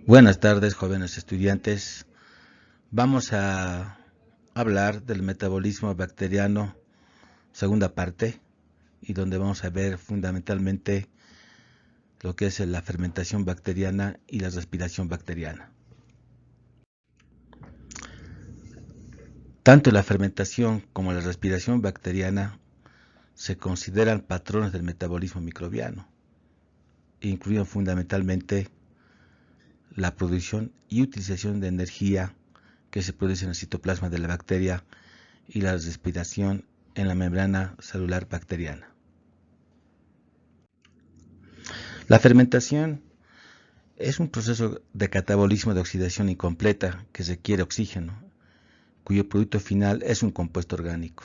Buenas tardes, jóvenes estudiantes. Vamos a hablar del metabolismo bacteriano, segunda parte, y donde vamos a ver fundamentalmente lo que es la fermentación bacteriana y la respiración bacteriana. Tanto la fermentación como la respiración bacteriana se consideran patrones del metabolismo microbiano. Incluyen fundamentalmente la producción y utilización de energía que se produce en el citoplasma de la bacteria y la respiración en la membrana celular bacteriana. La fermentación es un proceso de catabolismo de oxidación incompleta que requiere oxígeno, cuyo producto final es un compuesto orgánico.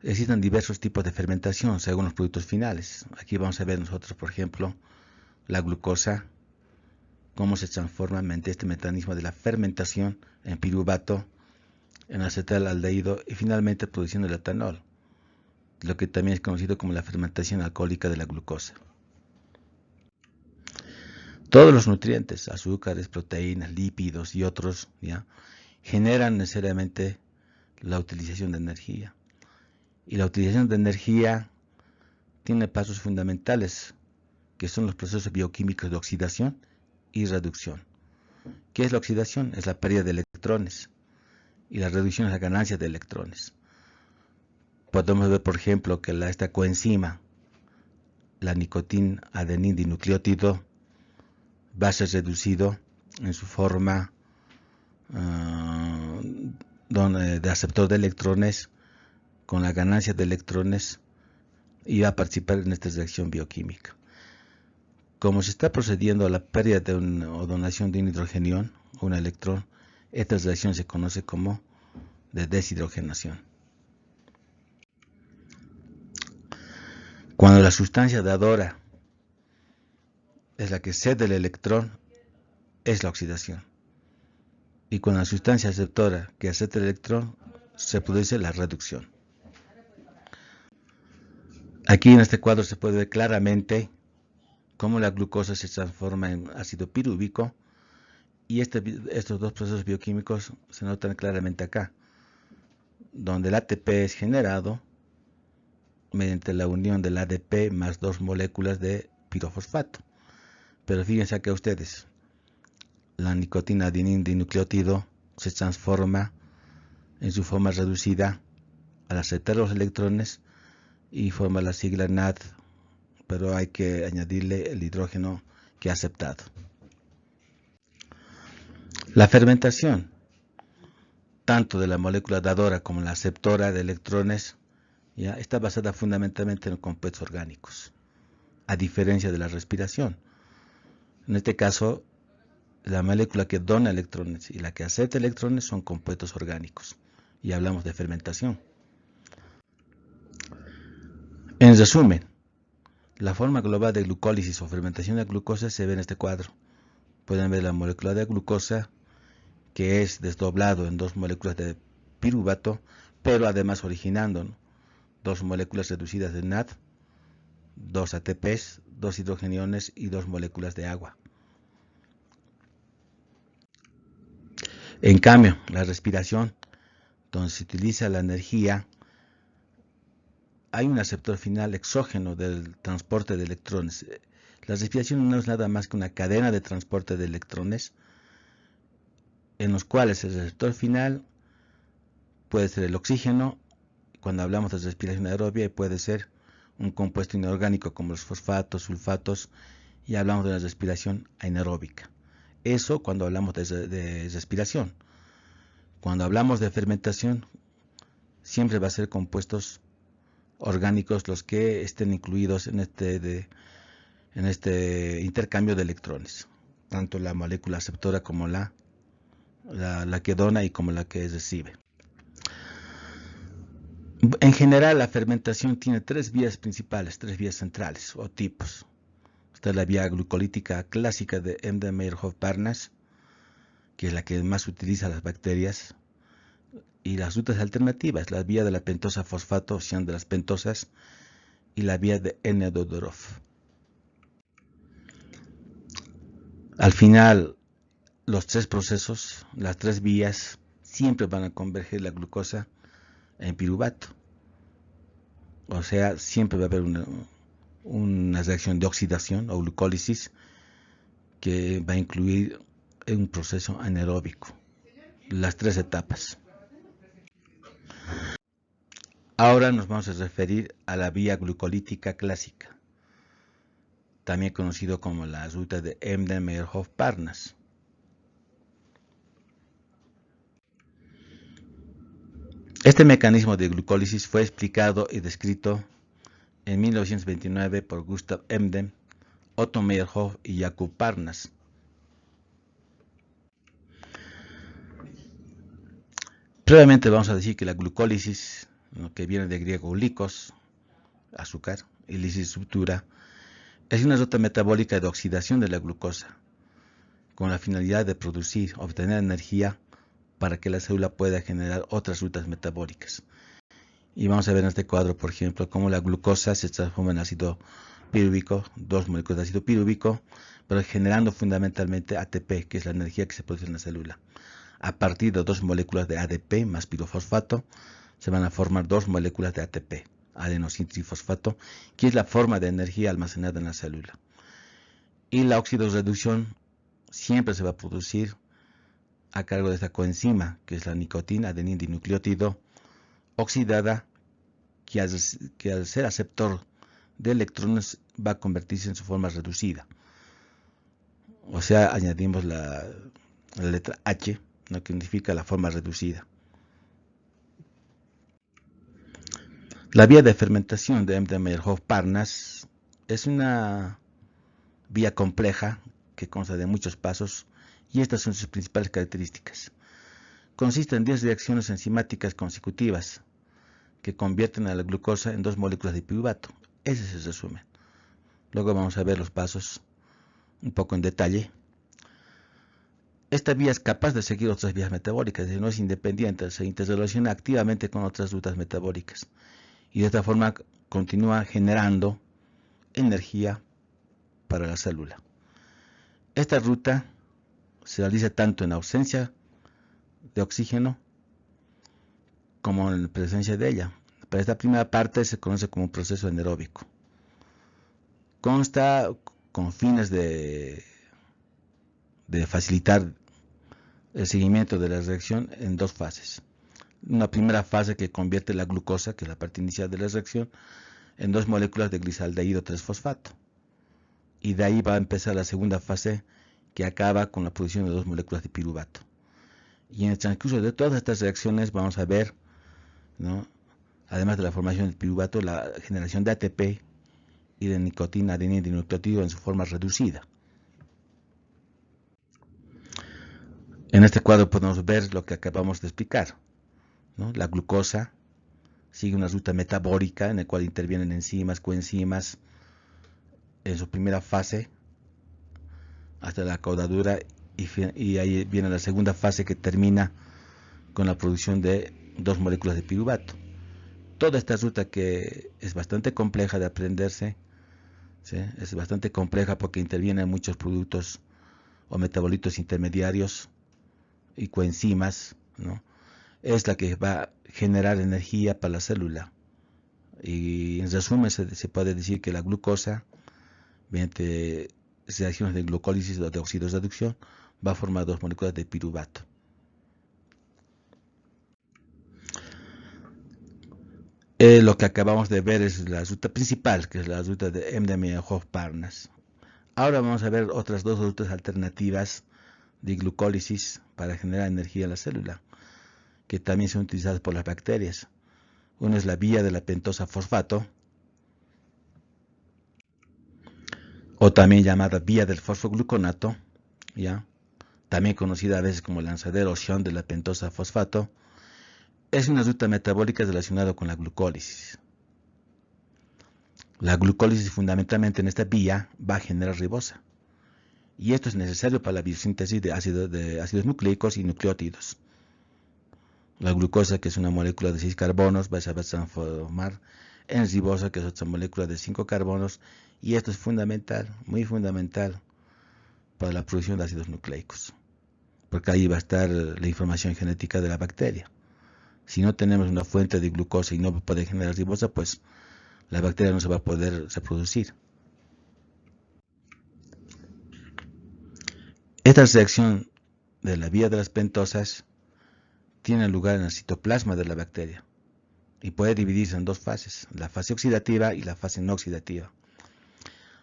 Existen diversos tipos de fermentación según los productos finales. Aquí vamos a ver nosotros, por ejemplo, la glucosa, cómo se transforma mediante este mecanismo de la fermentación en piruvato, en acetalaldehído y finalmente produciendo el etanol, lo que también es conocido como la fermentación alcohólica de la glucosa. Todos los nutrientes, azúcares, proteínas, lípidos y otros, generan necesariamente la utilización de energía. Y la utilización de energía tiene pasos fundamentales, que son los procesos bioquímicos de oxidación y reducción. ¿Qué es la oxidación? Es la pérdida de electrones. Y la reducción es la ganancia de electrones. Podemos ver, por ejemplo, que esta coenzima, la nicotina-adenin dinucleótido, va a ser reducido en su forma de aceptor de electrones con la ganancia de electrones y va a participar en esta reacción bioquímica. Como se está procediendo a la pérdida o donación de un hidrogenión, un electrón, esta reacción se conoce como de deshidrogenación. Cuando la sustancia dadora es la que cede el electrón, es la oxidación. Y cuando la sustancia aceptora que acepta el electrón, se produce la reducción. Aquí en este cuadro se puede ver claramente cómo la glucosa se transforma en ácido pirúvico y estos dos procesos bioquímicos se notan claramente acá, donde el ATP es generado mediante la unión del ADP más dos moléculas de pirofosfato. Pero fíjense acá ustedes, la nicotina-adenin dinucleótido se transforma en su forma reducida al aceptar los electrones y forma la sigla NAD, pero hay que añadirle el hidrógeno que ha aceptado. La fermentación, tanto de la molécula dadora como la aceptora de electrones, está basada fundamentalmente en compuestos orgánicos, a diferencia de la respiración. En este caso, la molécula que dona electrones y la que acepta electrones son compuestos orgánicos, y hablamos de fermentación. En resumen, la forma global de glucólisis o fermentación de glucosa se ve en este cuadro. Pueden ver la molécula de glucosa, que es desdoblado en dos moléculas de piruvato, pero además originando dos moléculas reducidas de NAD, dos ATPs, dos hidrogeniones y dos moléculas de agua. En cambio, la respiración, donde se utiliza la energía, hay un aceptor final exógeno del transporte de electrones. La respiración no es nada más que una cadena de transporte de electrones, en los cuales el receptor final puede ser el oxígeno, cuando hablamos de respiración aerobia, puede ser un compuesto inorgánico como los fosfatos, sulfatos, y hablamos de la respiración anaeróbica. Eso cuando hablamos de respiración. Cuando hablamos de fermentación, siempre va a ser compuestos orgánicos los que estén incluidos en este intercambio de electrones, tanto la molécula aceptora como la que dona y como la que recibe. En general, la fermentación tiene tres vías principales, tres vías centrales o tipos. Está la vía glucolítica clásica de Embden-Meyerhof-Parnas, que es la que más utiliza las bacterias, y las rutas alternativas, la vía de la pentosa fosfato, opción de las pentosas, y la vía de N-Dodorov. Al final, los tres procesos, las tres vías, siempre van a converger la glucosa en piruvato. O sea, siempre va a haber una reacción de oxidación o glucólisis que va a incluir un proceso anaeróbico, las tres etapas. Ahora nos vamos a referir a la vía glucolítica clásica, también conocido como la ruta de Embden-Meyerhof-Parnas. Este mecanismo de glucólisis fue explicado y descrito en 1929 por Gustav Embden, Otto Meyerhof y Jakub Parnas. Previamente vamos a decir que la glucólisis, que viene de griego glicos, azúcar, y lisis ruptura, es una ruta metabólica de oxidación de la glucosa, con la finalidad de obtener energía para que la célula pueda generar otras rutas metabólicas. Y vamos a ver en este cuadro, por ejemplo, cómo la glucosa se transforma en ácido pirúvico, dos moléculas de ácido pirúvico, pero generando fundamentalmente ATP, que es la energía que se produce en la célula. A partir de dos moléculas de ADP más pirofosfato, se van a formar dos moléculas de ATP, adenosíntrifosfato, que es la forma de energía almacenada en la célula. Y la oxidorreducción siempre se va a producir a cargo de esta coenzima, que es la nicotina adenin dinucleótido oxidada, que al ser aceptor de electrones va a convertirse en su forma reducida. O sea, añadimos la letra H, ¿no?, que significa la forma reducida. La vía de fermentación de Embden-Meyerhof-Parnas es una vía compleja que consta de muchos pasos, y estas son sus principales características. Consiste en 10 reacciones enzimáticas consecutivas que convierten a la glucosa en dos moléculas de piruvato. Ese es el resumen. Luego vamos a ver los pasos un poco en detalle. Esta vía es capaz de seguir otras vías metabólicas, es decir, no es independiente, se interrelaciona activamente con otras rutas metabólicas y de esta forma continúa generando energía para la célula. Esta ruta se realiza tanto en ausencia de oxígeno como en presencia de ella. Para esta primera parte se conoce como un proceso anaeróbico. Consta con fines de facilitar el seguimiento de la reacción en dos fases. Una primera fase que convierte la glucosa, que es la parte inicial de la reacción, en dos moléculas de glisaldehído 3-fosfato. Y de ahí va a empezar la segunda fase, que acaba con la producción de dos moléculas de piruvato. Y en el transcurso de todas estas reacciones vamos a ver, ¿no?, además de la formación del piruvato, la generación de ATP y de nicotina adenin dinucleótido en su forma reducida. En este cuadro podemos ver lo que acabamos de explicar, ¿no? La glucosa sigue una ruta metabólica en la cual intervienen enzimas, coenzimas en su primera fase hasta la caudadura, y ahí viene la segunda fase que termina con la producción de dos moléculas de piruvato. Toda esta ruta, que es bastante compleja de aprenderse, ¿sí?, es bastante compleja porque intervienen muchos productos o metabolitos intermediarios y coenzimas, ¿no?, es la que va a generar energía para la célula. Y en resumen se puede decir que la glucosa, mediante reacciones de glucólisis o de oxidorreducción, va a formar dos moléculas de piruvato. Lo que acabamos de ver es la ruta principal, que es la ruta de Embden-Meyerhof-Parnas. Ahora vamos a ver otras dos rutas alternativas de glucólisis para generar energía en la célula, que también son utilizadas por las bacterias. Una es la vía de la pentosa fosfato, o también llamada vía del fosfogluconato, ¿ya?, también conocida a veces como lanzadera o shunt de la pentosa fosfato. Es una ruta metabólica relacionada con la glucólisis. La glucólisis fundamentalmente en esta vía va a generar ribosa, y esto es necesario para la biosíntesis de ácidos nucleicos y nucleótidos. La glucosa, que es una molécula de 6 carbonos, va a saber transformar en ribosa, que es otra molécula de 5 carbonos, y esto es fundamental, muy fundamental, para la producción de ácidos nucleicos, porque ahí va a estar la información genética de la bacteria. Si no tenemos una fuente de glucosa y no puede generar ribosa, pues la bacteria no se va a poder reproducir. Esta reacción de la vía de las pentosas tiene lugar en el citoplasma de la bacteria y puede dividirse en dos fases, la fase oxidativa y la fase no oxidativa.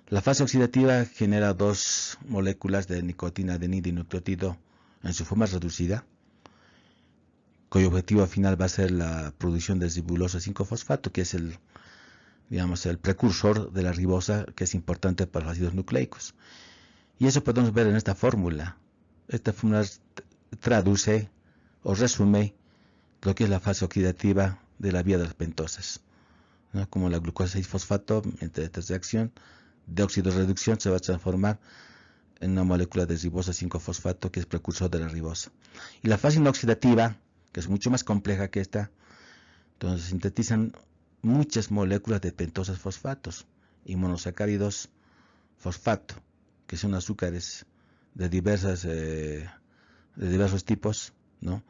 La fase oxidativa genera dos moléculas de nicotina, adenina y nucleótido en su forma reducida, cuyo objetivo final va a ser la producción de ribosa 5-fosfato, que es el precursor de la ribosa, que es importante para los ácidos nucleicos. Y eso podemos ver en esta fórmula. Esta fórmula traduce o resume lo que es la fase oxidativa de la vía de las pentosas, ¿no? Como la glucosa 6-fosfato, entre esta reacción de óxido-reducción, se va a transformar en una molécula de ribosa 5-fosfato, que es precursor de la ribosa. Y la fase no oxidativa, que es mucho más compleja que esta, entonces sintetizan muchas moléculas de pentosas fosfatos y monosacáridos fosfato, que son azúcares de diversos tipos, ¿no?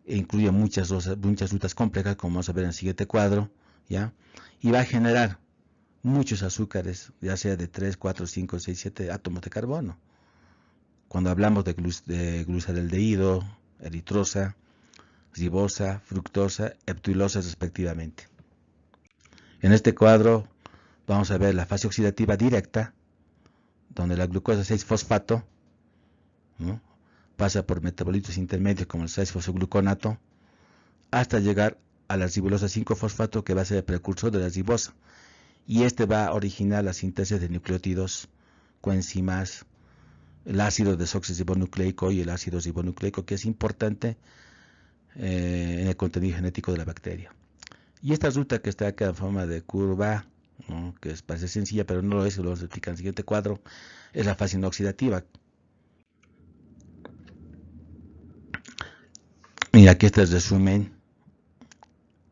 E incluye muchas rutas complejas, como vamos a ver en el siguiente cuadro, ¿ya? Y va a generar muchos azúcares, ya sea de 3, 4, 5, 6, 7 átomos de carbono. Cuando hablamos de gluceraldehído, eritrosa, ribosa, fructosa, eptilosa respectivamente. En este cuadro vamos a ver la fase oxidativa directa, donde la glucosa 6-fosfato, ¿no?, pasa por metabolitos intermedios como el 6-fosfogluconato hasta llegar a la ribosa 5-fosfato, que va a ser el precursor de la ribosa, y este va a originar la síntesis de nucleótidos, coenzimas, el ácido desoxirribonucleico y el ácido ribonucleico, que es importante en el contenido genético de la bacteria. Y esta ruta que está acá en forma de curva, ¿no?, que parece sencilla, pero no lo es, lo vamos a explicar en el siguiente cuadro, es la fase no oxidativa. Y aquí está el resumen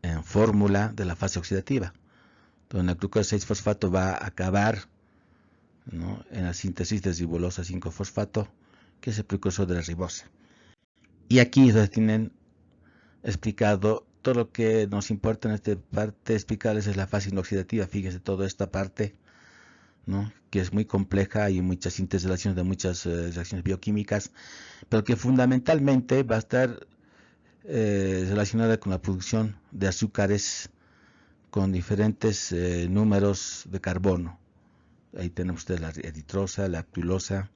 en fórmula de la fase oxidativa, donde la glucosa 6-fosfato va a acabar, ¿no?, en la síntesis de ribosa 5-fosfato, que es el precursor de la ribosa. Y aquí ustedes tienen explicado todo lo que nos importa en esta parte explicarles es la fase inoxidativa. Fíjense toda esta parte, ¿no?, que es muy compleja, hay muchas interrelaciones de muchas reacciones bioquímicas, pero que fundamentalmente va a estar relacionada con la producción de azúcares con diferentes números de carbono. Ahí tenemos ustedes la eritrosa, la lactulosa,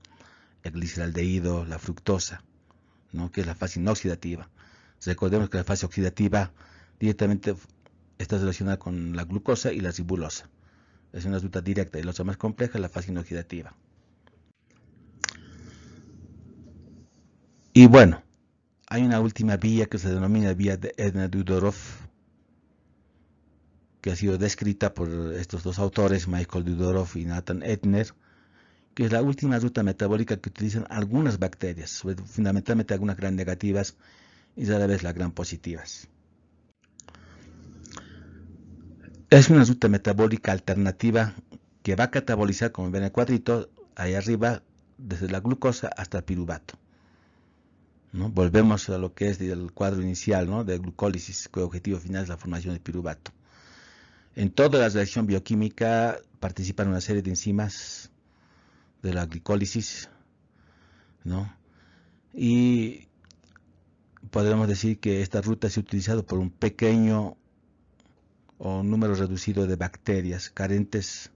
el gliceraldehído, la fructosa, ¿no?, que es la fase inoxidativa. Recordemos que la fase oxidativa directamente está relacionada con la glucosa y la ribosa. Es una ruta directa, y la otra más compleja es la fase inoxidativa. Y bueno, hay una última vía que se denomina vía de Edner-Dudorov, que ha sido descrita por estos dos autores, Michael Dudorov y Nathan Edner, que es la última ruta metabólica que utilizan algunas bacterias, fundamentalmente algunas gram negativas y rara vez las gram positivas. Es una ruta metabólica alternativa que va a catabolizar, como ven en el cuadrito, ahí arriba, desde la glucosa hasta el piruvato, ¿no? Volvemos a lo que es el cuadro inicial, ¿no?, de glucólisis, cuyo objetivo final es la formación de piruvato. En toda la reacción bioquímica participan una serie de enzimas de la glicólisis, ¿no? Y podemos decir que esta ruta se ha utilizado por un pequeño o un número reducido de bacterias carentes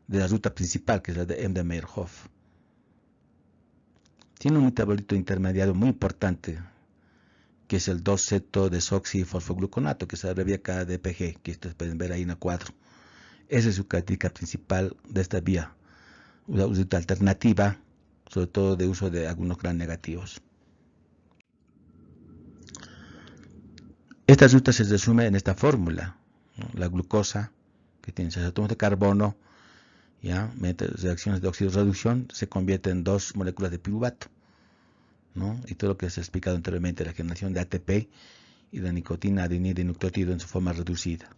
de la ruta principal, que es la de Embden-Meyerhof. Tiene un metabolito intermediario muy importante, que es el 2-ceto-desoxifosfogluconato, que se abrevia KDPG, que ustedes pueden ver ahí en el cuadro. Esa es su característica principal de esta vía, una ruta alternativa, sobre todo de uso de algunos gram negativos. Esta ruta se resume en esta fórmula, ¿no? La glucosa, que tiene 6 átomos de carbono, ya, mediante reacciones de óxido-reducción, se convierte en 2 moléculas de piruvato, ¿no? Y todo lo que se ha explicado anteriormente, la generación de ATP y de nicotina, adenina y nucleótido en su forma reducida.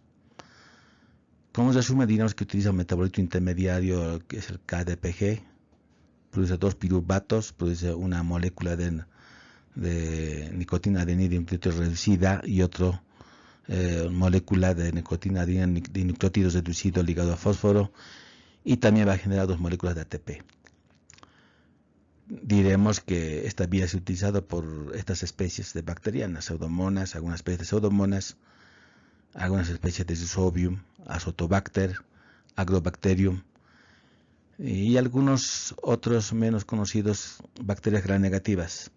Como resumen, digamos que utiliza un metabolito intermediario, que es el KDPG, produce 2 piruvatos, produce una molécula de nicotina adenina dinucleótido reducida y otro molécula de nicotina adenina dinucleótido reducido ligado a fósforo, y también va a generar 2 moléculas de ATP. Diremos que esta vía es utilizada por estas especies de bacterianas, pseudomonas, algunas especies de pseudomonas, algunas especies de Rhizobium, Azotobacter, Agrobacterium y algunos otros menos conocidos bacterias gram negativas.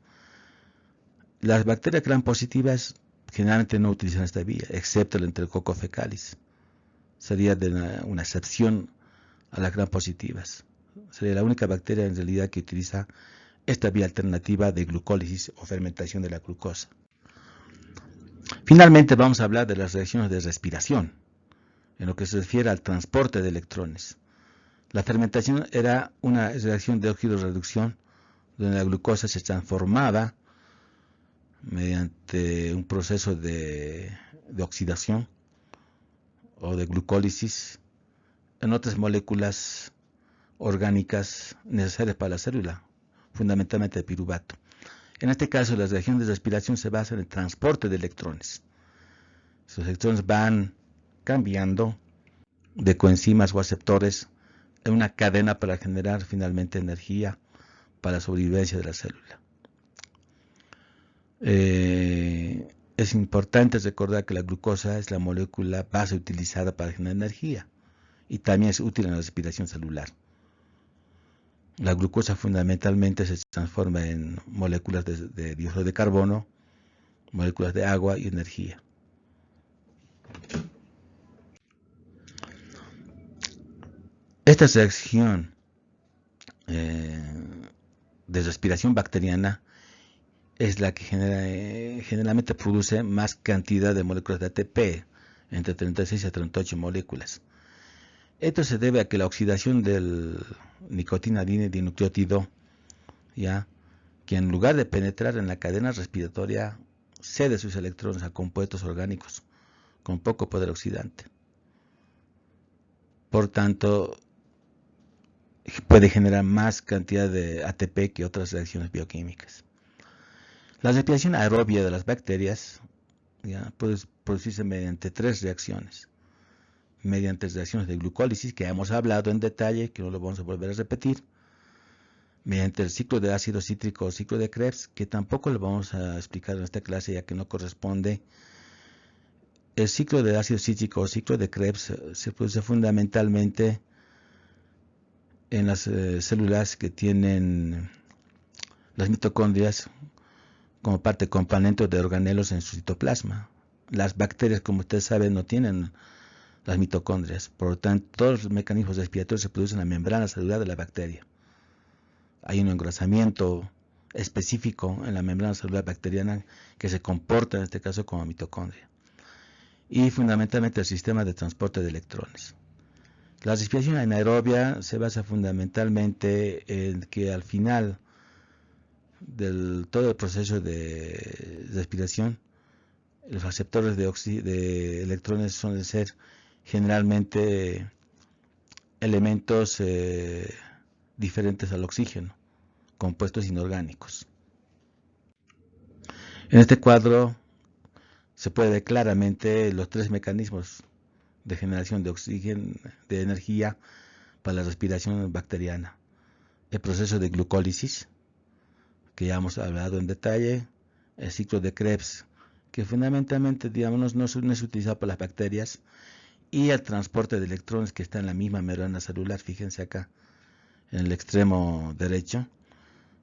Las bacterias gram positivas generalmente no utilizan esta vía, excepto el Enterococcus fecalis. Sería una excepción a las gram positivas. Sería la única bacteria en realidad que utiliza esta vía alternativa de glucólisis o fermentación de la glucosa. Finalmente vamos a hablar de las reacciones de respiración, en lo que se refiere al transporte de electrones. La fermentación era una reacción de óxido-reducción, donde la glucosa se transformaba mediante un proceso de oxidación o de glucólisis en otras moléculas orgánicas necesarias para la célula, fundamentalmente el piruvato. En este caso, la reacción de respiración se basa en el transporte de electrones. Esos electrones van cambiando de coenzimas o aceptores en una cadena para generar finalmente energía para la sobrevivencia de la célula. Es importante recordar que la glucosa es la molécula base utilizada para generar energía y también es útil en la respiración celular. La glucosa fundamentalmente se transforma en moléculas de dióxido de carbono, moléculas de agua y energía. Esta reacción de respiración bacteriana es la que generalmente produce más cantidad de moléculas de ATP, entre 36 y 38 moléculas. Esto se debe a que la oxidación del nicotina adenina dinucleótido, que en lugar de penetrar en la cadena respiratoria, cede sus electrones a compuestos orgánicos con poco poder oxidante. Por tanto, puede generar más cantidad de ATP que otras reacciones bioquímicas. La respiración aerobia de las bacterias puede producirse mediante 3 reacciones. Mediante reacciones de glucólisis, que hemos hablado en detalle, que no lo vamos a volver a repetir. Mediante el ciclo de ácido cítrico o ciclo de Krebs, que tampoco lo vamos a explicar en esta clase ya que no corresponde. El ciclo de ácido cítrico o ciclo de Krebs se produce fundamentalmente en las células que tienen las mitocondrias como parte componente de organelos en su citoplasma. Las bacterias, como ustedes saben, no tienen las mitocondrias, por lo tanto todos los mecanismos respiratorios se producen en la membrana celular de la bacteria. Hay un engrosamiento específico en la membrana celular bacteriana que se comporta en este caso como mitocondria. Y fundamentalmente el sistema de transporte de electrones. La respiración anaerobia se basa fundamentalmente en que al final del todo el proceso de respiración, los receptores de electrones suelen ser generalmente elementos diferentes al oxígeno, compuestos inorgánicos. En este cuadro se puede ver claramente los 3 mecanismos de generación de oxígeno, de energía para la respiración bacteriana. El proceso de glucólisis, que ya hemos hablado en detalle, el ciclo de Krebs, que fundamentalmente no es utilizado por las bacterias, y el transporte de electrones que está en la misma membrana celular. Fíjense acá, en el extremo derecho,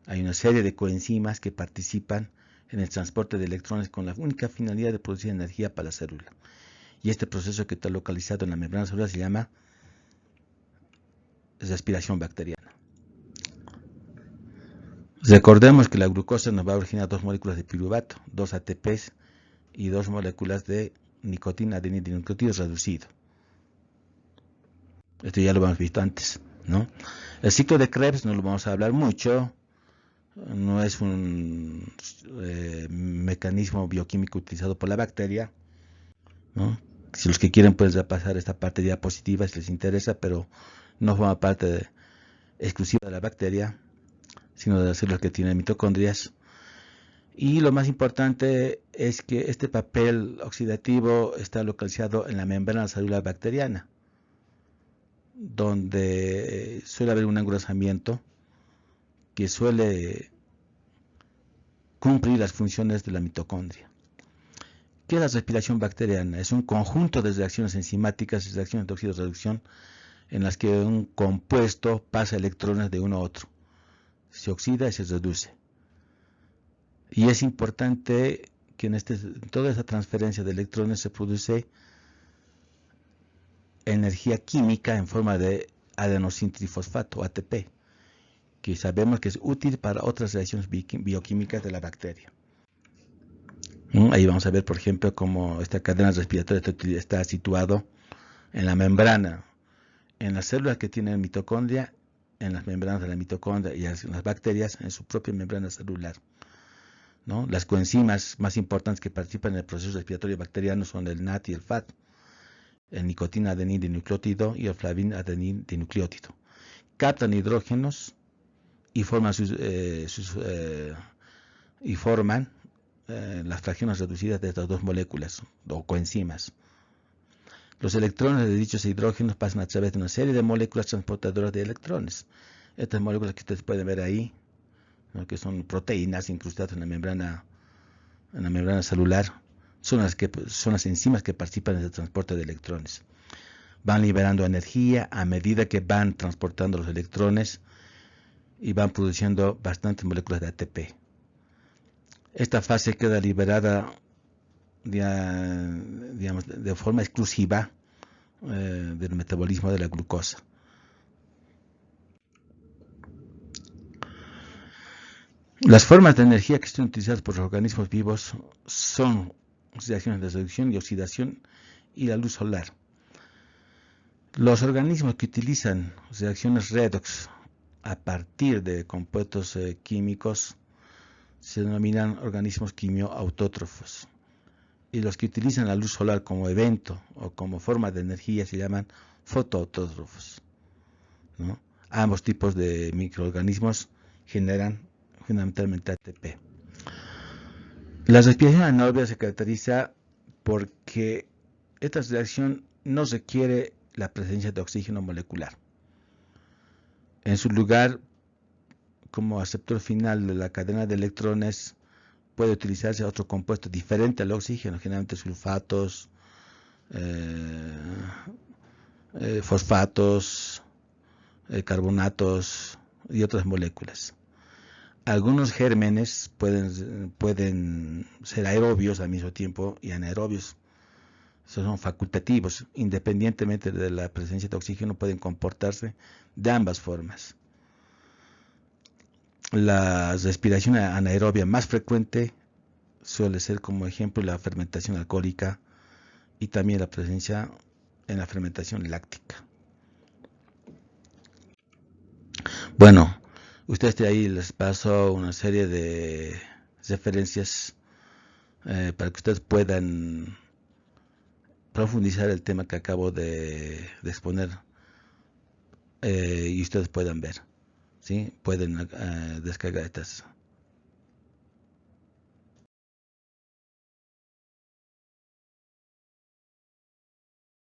hay una serie de coenzimas que participan en el transporte de electrones con la única finalidad de producir energía para la célula. Y este proceso que está localizado en la membrana celular se llama respiración bacteriana. Recordemos que la glucosa nos va a originar 2 moléculas de piruvato, 2 ATPs y 2 moléculas de nicotina adenina dinucleótido reducido. Esto ya lo hemos visto antes, ¿no? El ciclo de Krebs no lo vamos a hablar mucho, no es un mecanismo bioquímico utilizado por la bacteria, ¿no? Si los que quieren pueden repasar esta parte de diapositiva si les interesa, pero no forma parte exclusiva de la bacteria. sino de las células que tienen mitocondrias. Y lo más importante es que este papel oxidativo está localizado en la membrana celular bacteriana, donde suele haber un engrosamiento que suele cumplir las funciones de la mitocondria. ¿Qué es la respiración bacteriana? Es un conjunto de reacciones enzimáticas y reacciones de oxidorreducción en las que un compuesto pasa electrones de uno a otro, se oxida y se reduce. Y es importante que en toda esa transferencia de electrones se produce energía química en forma de adenosintrifosfato, ATP, que sabemos que es útil para otras reacciones bioquímicas de la bacteria. Ahí vamos a ver, por ejemplo, cómo esta cadena respiratoria está situado en la membrana, en las células que tienen mitocondria, en las membranas de la mitocondria, y en las bacterias en su propia membrana celular, ¿no? Las coenzimas más importantes que participan en el proceso respiratorio bacteriano son el NAT y el FAT, el nicotina adenín dinucleótido y el flavin adenín dinucleótido. Captan hidrógenos y forman las fracciones reducidas de estas dos moléculas o coenzimas. Los electrones de dichos hidrógenos pasan a través de una serie de moléculas transportadoras de electrones. Estas moléculas que ustedes pueden ver ahí, ¿no?, que son proteínas incrustadas en la membrana celular, son las enzimas que participan en el transporte de electrones. Van liberando energía a medida que van transportando los electrones y van produciendo bastantes moléculas de ATP. Esta fase queda liberada de forma exclusiva del metabolismo de la glucosa. Las formas de energía que son utilizadas por los organismos vivos son reacciones de reducción y oxidación y la luz solar. Los organismos que utilizan reacciones redox a partir de compuestos químicos se denominan organismos quimioautótrofos, y los que utilizan la luz solar como evento o como forma de energía se llaman fotoautótrofos, ¿no? Ambos tipos de microorganismos generan fundamentalmente ATP. La respiración anaerobia se caracteriza porque esta reacción no requiere la presencia de oxígeno molecular. En su lugar, como aceptor final de la cadena de electrones, puede utilizarse otro compuesto diferente al oxígeno, generalmente sulfatos, fosfatos, carbonatos y otras moléculas. Algunos gérmenes pueden ser aerobios al mismo tiempo y anaerobios. Son facultativos, independientemente de la presencia de oxígeno, pueden comportarse de ambas formas. La respiración anaerobia más frecuente suele ser, como ejemplo, la fermentación alcohólica y también la presencia en la fermentación láctica. Bueno, ustedes de ahí les paso una serie de referencias para que ustedes puedan profundizar el tema que acabo de exponer y ustedes puedan ver, ¿sí? Pueden descargar estas